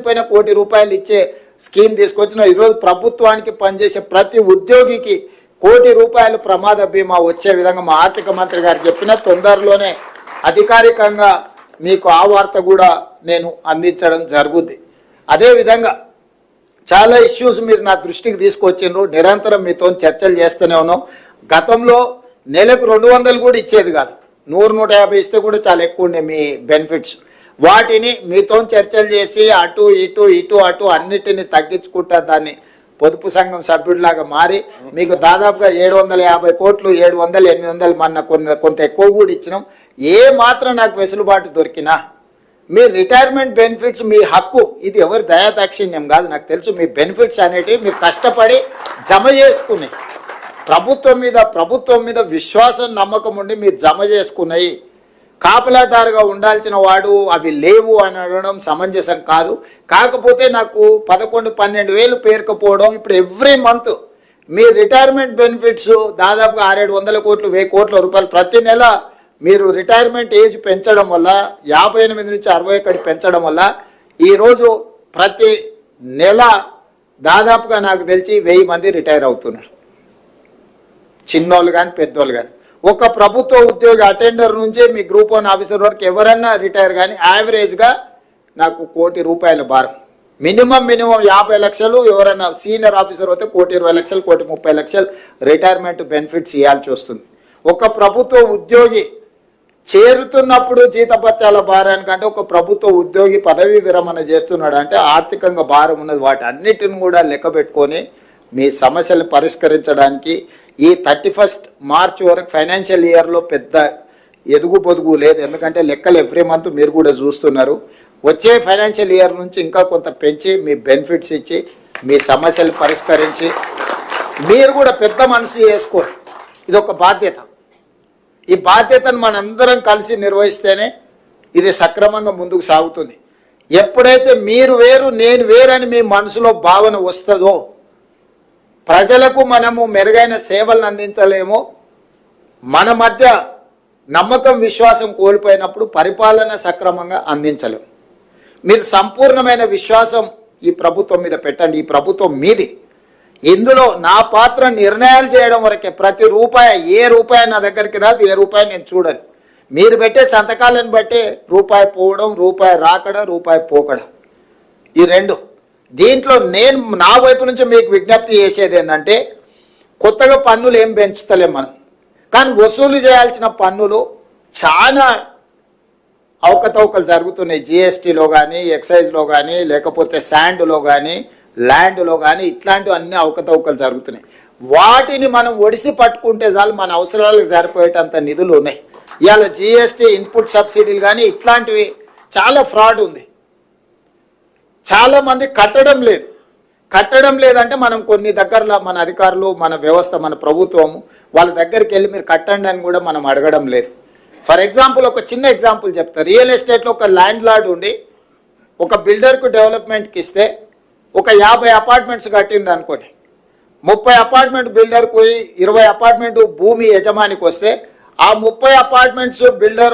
పైన ₹1,00,00,000 ఇచ్చే స్కీమ్ తీసుకొచ్చిన ఈరోజు ప్రభుత్వానికి పనిచేసే ప్రతి ఉద్యోగికి ₹1,00,00,000 ప్రమాద బీమా వచ్చే విధంగా మా ఆర్థిక మంత్రి గారు చెప్పిన తొందరలోనే అధికారికంగా మీకు ఆ వార్త కూడా నేను అందించడం జరుగుద్ది. అదేవిధంగా చాలా ఇష్యూస్ మీరు నా దృష్టికి తీసుకొచ్చిండ్రు. నిరంతరం మీతో చర్చలు చేస్తూనే ఉన్నాం. గతంలో నెలకు 200 కూడా ఇచ్చేది కాదు, 100-150 ఇస్తే కూడా చాలా ఎక్కువ ఉండే మీ బెనిఫిట్స్. వాటిని మీతో చర్చలు చేసి అటు అటు అన్నిటిని తగ్గించుకుంటా దాన్ని పొదుపు సంఘం సభ్యుడిలాగా మారి మీకు దాదాపుగా 750 కోట్లు 700 800 మొన్న కొంత ఎక్కువ కూడా ఇచ్చినాం. ఏ మాత్రం నాకు వెసులుబాటు దొరికినా మీ రిటైర్మెంట్ బెనిఫిట్స్ మీ హక్కు, ఇది ఎవరి దయాదాక్షిణ్యం కాదు, నాకు తెలుసు. మీ బెనిఫిట్స్ అనేటివి మీరు కష్టపడి జమ చేసుకుని ప్రభుత్వం మీద విశ్వాసం నమ్మకం ఉండి మీరు జమ చేసుకున్నాయి. కాపలాదారుగా ఉండాల్సిన వాడు అవి లేవు అని అనడం సమంజసం కాదు. కాకపోతే నాకు 11-12 వేలు పేరుకపోవడం, ఇప్పుడు ఎవ్రీ మంత్ మీ రిటైర్మెంట్ బెనిఫిట్స్ దాదాపుగా 600-700 కోట్లు 1000 కోట్ల రూపాయలు ప్రతి నెల మీరు రిటైర్మెంట్ ఏజ్ పెంచడం వల్ల 58 నుంచి 61 పెంచడం వల్ల ఈరోజు ప్రతి నెల దాదాపుగా నాకు తెలిసి 1000 మంది రిటైర్ అవుతున్నారు, చిన్నోళ్ళు కానీ పెద్దోళ్ళు కానీ. ఒక ప్రభుత్వ ఉద్యోగి అటెండర్ నుంచి మీ గ్రూప్ 1 ఆఫీసర్ వరకు ఎవరన్నా రిటైర్ కానీ యావరేజ్గా నాకు ₹1,00,00,000 భారం. మినిమం 50 లక్షలు, ఎవరైనా సీనియర్ ఆఫీసర్ అయితే ₹1,20 లక్షలు, ₹1,30 లక్షలు రిటైర్మెంట్ బెనిఫిట్స్ ఇవ్వాల్సి వస్తుంది. ఒక ప్రభుత్వ ఉద్యోగి చేరుతున్నప్పుడు జీతభత్యాల భారానికంటే ఒక ప్రభుత్వ ఉద్యోగి పదవీ విరమణ చేస్తున్నాడు అంటే ఆర్థికంగా భారం ఉన్నది. వాటి అన్నిటిని కూడా లెక్క పెట్టుకొని మీ సమస్యలు పరిష్కరించడానికి ఈ 31 మార్చ్ వరకు ఫైనాన్షియల్ ఇయర్లో పెద్ద ఎదుగు పొదుగు లేదు. ఎందుకంటే లెక్కలు ఎవ్రీ మంత్ మీరు కూడా చూస్తున్నారు. వచ్చే ఫైనాన్షియల్ ఇయర్ నుంచి ఇంకా కొంత పెంచి మీ బెనిఫిట్స్ ఇచ్చి మీ సమస్యలు పరిష్కరించి మీరు కూడా పెద్ద మనసు చేసుకోండి. ఇది ఒక బాధ్యత. ఈ బాధ్యతను మనందరం కలిసి నిర్వహిస్తేనే ఇది సక్రమంగా ముందుకు సాగుతుంది. ఎప్పుడైతే మీరు వేరు నేను వేరని మీ మనసులో భావన వస్తుందో ప్రజలకు మనము మెరుగైన సేవలను అందించలేమో, మన మధ్య నమ్మకం విశ్వాసం కోల్పోయినప్పుడు పరిపాలన సక్రమంగా అందించలేము. మీరు సంపూర్ణమైన విశ్వాసం ఈ ప్రభుత్వం మీద పెట్టండి. ఈ ప్రభుత్వం మీది. ఇందులో నా పాత్ర నిర్ణయాలు చేయడం వరకే. ప్రతి రూపాయి నా దగ్గరికి రాదు, ఏ రూపాయి నేను చూడను. మీరు పెట్టే సంతకాలను బట్టే రూపాయి పోవడం, రూపాయి రాకడం, రూపాయి పోకడం, ఈ రెండు. దీంట్లో నేను నా వైపు నుంచి మీకు విజ్ఞప్తి చేసేది ఏంటంటే, కొత్తగా పన్నులు ఏం పెంచుతలేం మనం, కానీ వసూలు చేయాల్సిన పన్నులు చాలా అవకతవకలు జరుగుతున్నాయి. జిఎస్టీలో కానీ, ఎక్సైజ్లో కానీ, లేకపోతే శాండ్లో కానీ, ల్యాండ్లో కానీ ఇట్లాంటివి అన్ని అవకతవకలు జరుగుతున్నాయి. వాటిని మనం ఒడిసి పట్టుకుంటే చాలు, మన అవసరాలకు సరిపోయేటంత నిధులు ఉన్నాయి. ఇవాళ జిఎస్టీ ఇన్పుట్ సబ్సిడీలు కానీ ఇట్లాంటివి చాలా ఫ్రాడ్ ఉంది. చాలామంది కట్టడం లేదంటే మనం కొన్ని దగ్గరలో మన అధికారులు, మన వ్యవస్థ, మన ప్రభుత్వము వాళ్ళ దగ్గరికి వెళ్ళి మీరు కట్టండి అని కూడా మనం అడగడం లేదు. ఫర్ ఎగ్జాంపుల్ ఒక చిన్న ఎగ్జాంపుల్ చెప్తా. రియల్ ఎస్టేట్లో ఒక ల్యాండ్ లార్డ్ ఉండి ఒక బిల్డర్కు డెవలప్మెంట్కి ఇస్తే ఒక 50 అపార్ట్మెంట్స్ కట్టిండు అనుకోండి, 30 అపార్ట్మెంట్ బిల్డర్కు 20 అపార్ట్మెంట్ భూమి యజమానికి వస్తే ఆ 30 అపార్ట్మెంట్స్ బిల్డర్